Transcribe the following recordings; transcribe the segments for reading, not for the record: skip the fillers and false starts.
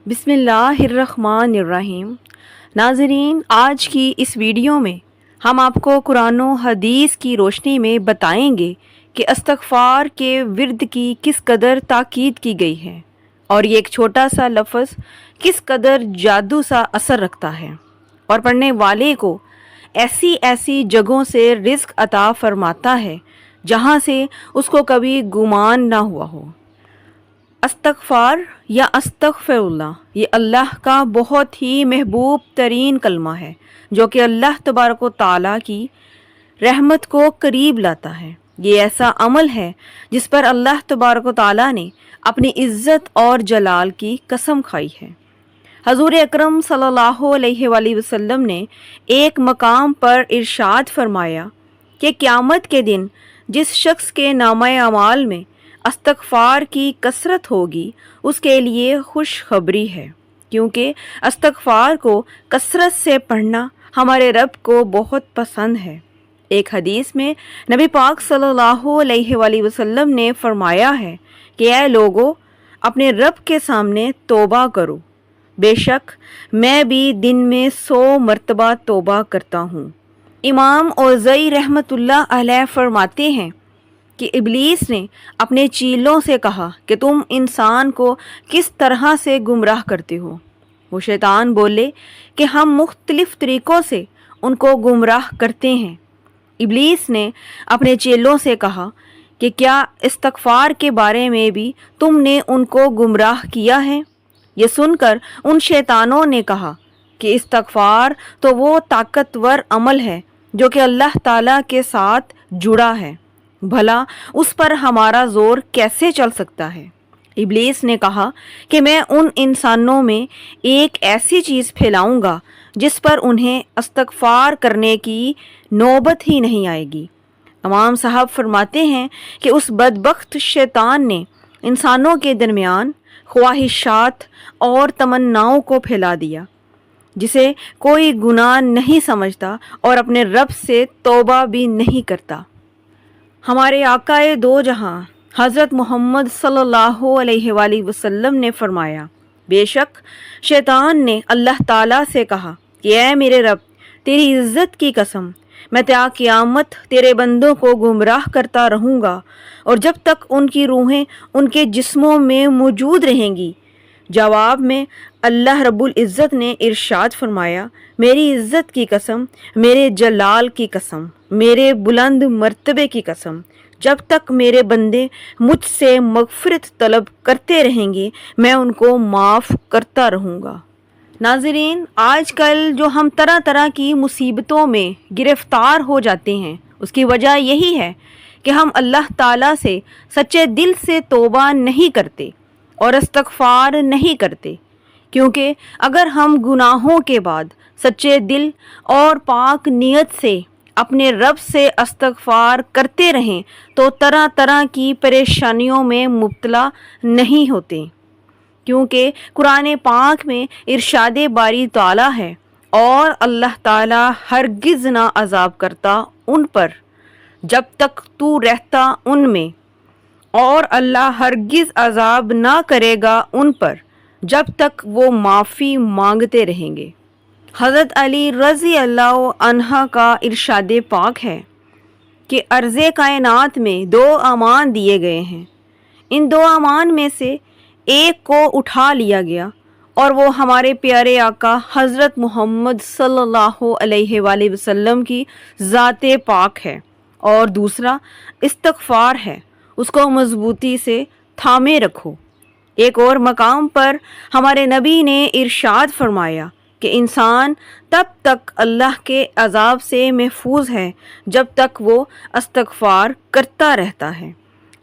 بسم اللہ الرحمن الرحیم۔ ناظرین، آج کی اس ویڈیو میں ہم آپ کو قرآن و حدیث کی روشنی میں بتائیں گے کہ استغفار کے ورد کی کس قدر تاکید کی گئی ہے اور یہ ایک چھوٹا سا لفظ کس قدر جادو سا اثر رکھتا ہے اور پڑھنے والے کو ایسی ایسی جگہوں سے رزق عطا فرماتا ہے جہاں سے اس کو کبھی گمان نہ ہوا ہو۔ استغفار یا استغفر اللہ یہ اللہ کا بہت ہی محبوب ترین کلمہ ہے جو کہ اللہ تبارک و تعالیٰ کی رحمت کو قریب لاتا ہے۔ یہ ایسا عمل ہے جس پر اللہ تبارک و تعالیٰ نے اپنی عزت اور جلال کی قسم کھائی ہے۔ حضور اکرم صلی اللہ علیہ وآلہ وسلم نے ایک مقام پر ارشاد فرمایا کہ قیامت کے دن جس شخص کے نامہ اعمال میں استغفار کی کثرت ہوگی اس کے لیے خوشخبری ہے، کیونکہ استغفار کو کثرت سے پڑھنا ہمارے رب کو بہت پسند ہے۔ ایک حدیث میں نبی پاک صلی اللہ علیہ وآلہ وسلم نے فرمایا ہے کہ اے لوگو، اپنے رب کے سامنے توبہ کرو، بے شک میں بھی دن میں 100 مرتبہ توبہ کرتا ہوں۔ امام اوزائی رحمۃ اللہ علیہ فرماتے ہیں کہ ابلیس نے اپنے چیلوں سے کہا کہ تم انسان کو کس طرح سے گمراہ کرتے ہو؟ وہ شیطان بولے کہ ہم مختلف طریقوں سے ان کو گمراہ کرتے ہیں۔ ابلیس نے اپنے چیلوں سے کہا کہ کیا استغفار کے بارے میں بھی تم نے ان کو گمراہ کیا ہے؟ یہ سن کر ان شیطانوں نے کہا کہ استغفار تو وہ طاقتور عمل ہے جو کہ اللہ تعالیٰ کے ساتھ جڑا ہے، بھلا اس پر ہمارا زور کیسے چل سکتا ہے؟ ابلیس نے کہا کہ میں ان انسانوں میں ایک ایسی چیز پھیلاؤں گا جس پر انہیں استغفار کرنے کی نوبت ہی نہیں آئے گی۔ امام صاحب فرماتے ہیں کہ اس بدبخت شیطان نے انسانوں کے درمیان خواہشات اور تمناؤں کو پھیلا دیا، جسے کوئی گناہ نہیں سمجھتا اور اپنے رب سے توبہ بھی نہیں کرتا۔ ہمارے آقا دو جہاں حضرت محمد صلی اللہ علیہ وآلہ وسلم نے فرمایا، بے شک شیطان نے اللہ تعالیٰ سے کہا کہ اے میرے رب، تیری عزت کی قسم، میں تا قیامت تیرے بندوں کو گمراہ کرتا رہوں گا اور جب تک ان کی روحیں ان کے جسموں میں موجود رہیں گی۔ جواب میں اللہ رب العزت نے ارشاد فرمایا، میری عزت کی قسم، میرے جلال کی قسم، میرے بلند مرتبے کی قسم، جب تک میرے بندے مجھ سے مغفرت طلب کرتے رہیں گے میں ان کو معاف کرتا رہوں گا۔ ناظرین، آج کل جو ہم طرح طرح کی مصیبتوں میں گرفتار ہو جاتے ہیں اس کی وجہ یہی ہے کہ ہم اللہ تعالیٰ سے سچے دل سے توبہ نہیں کرتے اور استغفار نہیں کرتے، کیونکہ اگر ہم گناہوں کے بعد سچے دل اور پاک نیت سے اپنے رب سے استغفار کرتے رہیں تو طرح طرح کی پریشانیوں میں مبتلا نہیں ہوتے، کیونکہ قرآن پاک میں ارشاد باری تعالیٰ ہے، اور اللہ تعالیٰ ہرگز نہ عذاب کرتا ان پر جب تک تو رہتا ان میں، اور اللہ ہرگز عذاب نہ کرے گا ان پر جب تک وہ معافی مانگتے رہیں گے۔ حضرت علی رضی اللہ عنہ کا ارشاد پاک ہے کہ عرض کائنات میں 2 امان دیے گئے ہیں، ان 2 امان میں سے ایک کو اٹھا لیا گیا اور وہ ہمارے پیارے آقا حضرت محمد صلی اللہ علیہ وآلہ وسلم کی ذات پاک ہے، اور دوسرا استغفار ہے، اس کو مضبوطی سے تھامے رکھو۔ ایک اور مقام پر ہمارے نبی نے ارشاد فرمایا کہ انسان تب تک اللہ کے عذاب سے محفوظ ہے جب تک وہ استغفار کرتا رہتا ہے،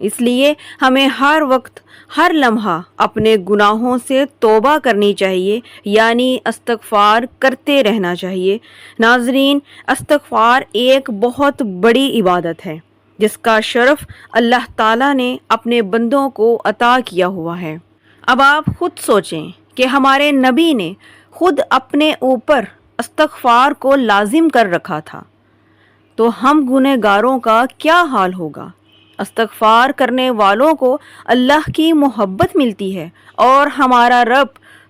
اس لیے ہمیں ہر وقت ہر لمحہ اپنے گناہوں سے توبہ کرنی چاہیے، یعنی استغفار کرتے رہنا چاہیے۔ ناظرین، استغفار ایک بہت بڑی عبادت ہے جس کا شرف اللہ تعالیٰ نے اپنے بندوں کو عطا کیا ہوا ہے۔ اب آپ خود سوچیں کہ ہمارے نبی نے خود اپنے اوپر استغفار کو لازم کر رکھا تھا، تو ہم گنہگاروں کا کیا حال ہوگا؟ استغفار کرنے والوں کو اللہ کی محبت ملتی ہے اور ہمارا رب